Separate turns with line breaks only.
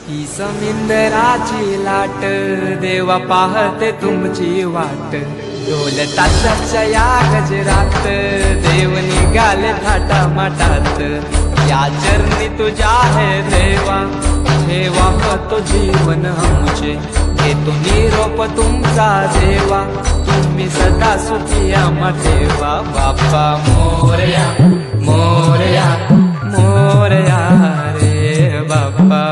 ही समिंदराची लाट देवा पाहते तुमची वाट ढोल ताशाच्या या गजरात देव निघाले थाटा माटात या चरणी तुझ्या है देवा ठेवा तो जीवन आमचे घेतो निरोप तुमचा देवा तुम्ही सदा सुखी आम्हा ठेवा बाप्पा मोरया मोरया मोरया रे बाप्पा